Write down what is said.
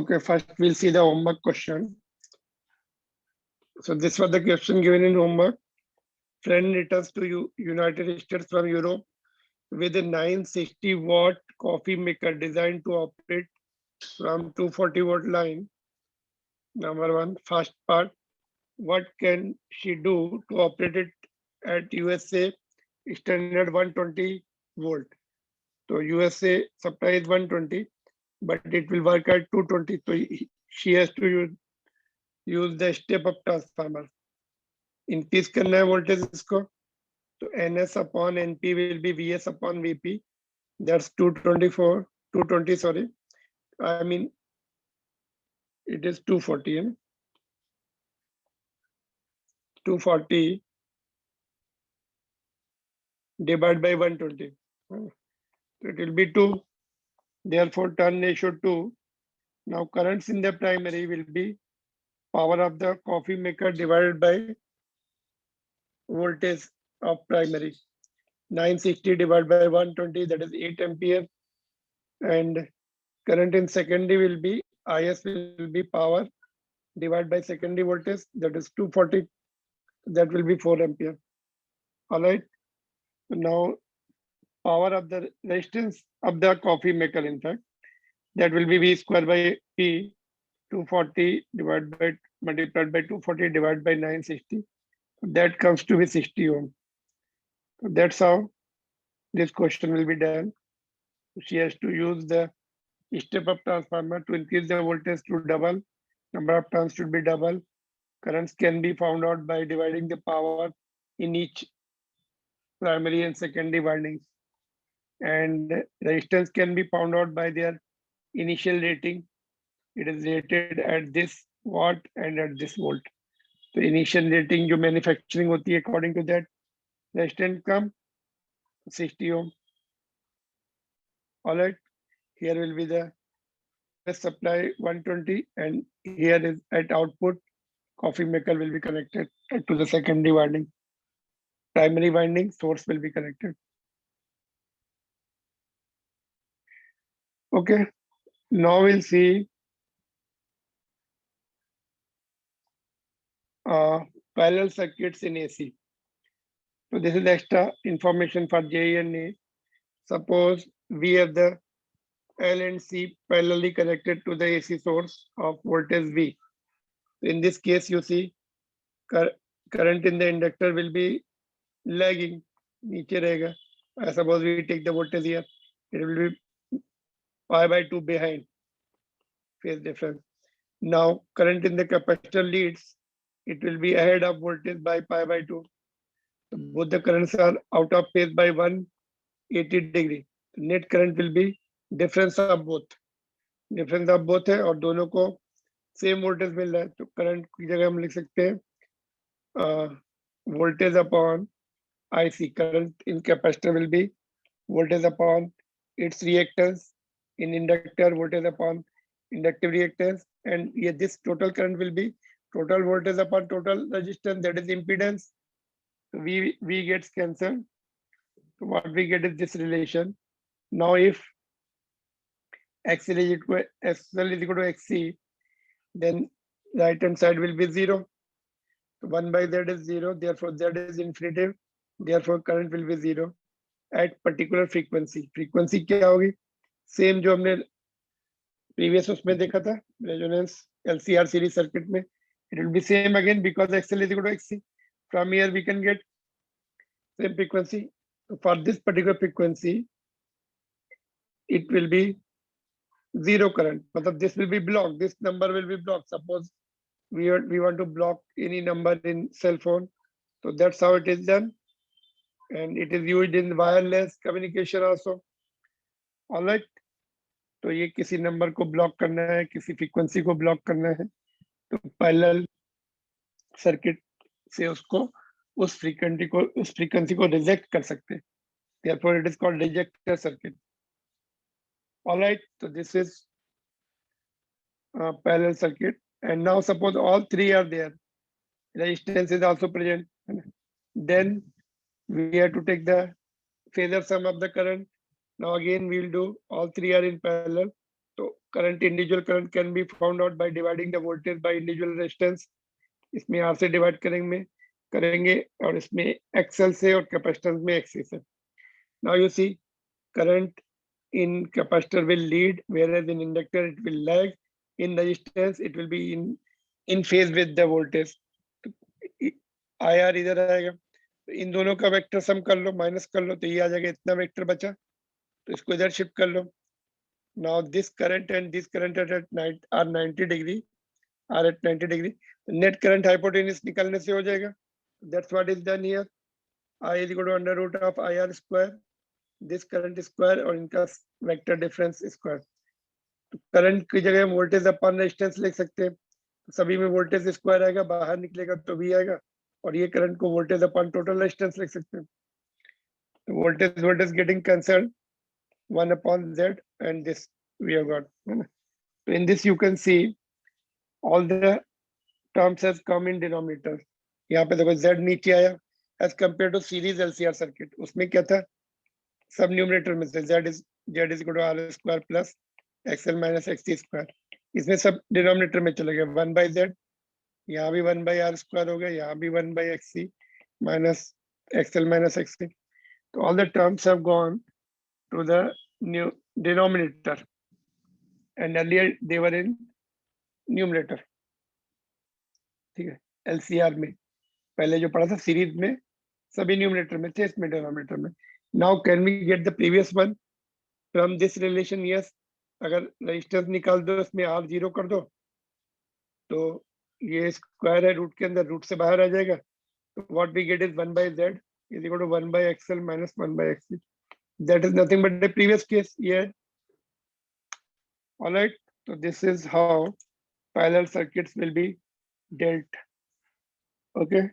Okay, first we'll see the homework question. So this was the question given in homework. Friend returns to United States from Europe with a 960-watt coffee maker designed to operate from 240-watt line. Number one, first part, what can she do to operate it at USA standard 120 volt? So USA supply is 120, but it will work at 220. So she has to use the step up transformer. Increase करना है voltage इसको. So NS upon NP will be VS upon VP. That's 220, sorry. I mean, it is 240. 240 divided by 120. So it will be 2. Therefore, turn ratio 2. Now, currents in the primary will be power of the coffee maker divided by voltage of primary. 960 divided by 120, that is 8 ampere. And current in secondary will be IS will be power divided by secondary voltage, that is 240. That will be 4 ampere. All right. So now power of the resistance of the coffee maker, in fact, that will be V square by P, 240 divided by multiplied by 240 divided by 960. That comes to be 60 ohm. So that's how this question will be done. She has to use the step up transformer to increase the voltage to double. Number of turns should be double. Currents can be found out by dividing the power in each primary and secondary windings. And resistance can be found out by their initial rating. It is rated at this watt and at this volt. So initial rating जो manufacturing होती है, according to that resistance come 60 ohm. All right, here will be the supply 120, and here is at output coffee maker will be connected to the secondary winding. Primary winding source will be connected. Okay, now we'll see parallel circuits in AC. So this is extra information for JEE and NEET. Suppose we have the L and C parallelly connected to the AC source of voltage V. In this case, you see current in the inductor will be lagging. नीचे रहेगा. Suppose we take the voltage here, it will be pi by 2 behind phase difference. Now current in the capacitor leads, it will be ahead of voltage by pi by 2. So both the currents are out of phase by 180 degree. Net current will be difference of both. Difference of both है और दोनों को same voltage मिल रहा है, तो current की जगह हम लिख सकते हैं voltage upon IC. Current in capacitor will be voltage upon its reactance. In inductor, voltage upon inductive reactance. And yeah, this total current will be total voltage upon total resistance, that is impedance. So V gets cancelled. So what we get is this relation. Now if XL is equal to XC, then right hand side will be 0. So 1 by Z is 0, therefore Z is infinitive, therefore current will be 0 at particular frequency. Frequency क्या होगी? Same जो हमने previous उसमें देखा था, resonance LCR series circuit में, it will be same again because XL is equal to XC. From here we can get same frequency. So for this particular frequency, it will be 0 current. But this will be blocked. This number will be blocked. Suppose we want to block any number in cell phone. So that's how it is done. And it is used in wireless communication also. All right. तो ये किसी number को block करना है, किसी frequency को block करना है, तो पैरेलल सर्किट से उसको उस फ्रीक्वेंसी को रिजेक्ट कर सकते हैं. Therefore it is called rejector circuit. All right, so this is parallel circuit. And now suppose all three are there, resistance is also present, then we have to take the phasor sum of the current. Now again we will do all three are in parallel, so current, individual current can be found out by dividing the voltage by individual resistance. इसमें R से divide करेंगे और इसमें XL से और capacitance में XC से. Now you see current in capacitor will lead, whereas in inductor it will lag. In resistance it will be in phase with the voltage. IR इधर आएगा, तो इन दोनों का वेक्टर सम कर लो, माइनस कर लो, तो ये आ जाएगा, इतना वेक्टर बचा, तो इसको इधर शिफ्ट कर लो. Now this current and this current are 90 degree, are at 90 degree. Net current hypotenuse निकालने से हो जाएगा. That's what is done here. I is equal to under root of IR square. This current square और इनका vector difference square. तो current की जगह voltage upon resistance लिख सकते हैं. सभी में वोल्टेज स्क्वायर आएगा, बाहर निकलेगा तो भी आएगा, और ये करंट को वोल्टेज अपॉन टोटल रेजिस्टेंस लिख सकते हैं. Voltage getting cancelled 1 upon Z, and this we have got. So in this you can see all the terms has come in denominator. यहाँ पे देखो Z नीचे आया as compared to series LCR circuit. उसमें क्या था, सब न्यूमरेटर में से Z is equal to R square plus XL minus XC square. इसमें सब डिनोमिनेटर में चले गए. 1 by Z, यहाँ भी 1 by R square हो गया, यहाँ भी 1 by XC minus XL minus XC. So all the terms have gone to the new denominator, and earlier they were in numerator. ठीक है, LCR में पहले जो पढ़ा था सीरीज में सभी न्यूमरेटर में थे, इसमें डिनोमिनेटर में. Now can we get the previous one from this relation? Yes. अगर रेजिस्टेंस निकाल दो, इसमें R 0 कर दो, तो ये स्क्वायर है रूट के अंदर, रूट से बाहर आ जाएगा. तो what we get is 1 by Z is equal to 1 by XL minus 1 by XC. That is nothing but the previous case here. All right. So this is how parallel circuits will be dealt. Okay.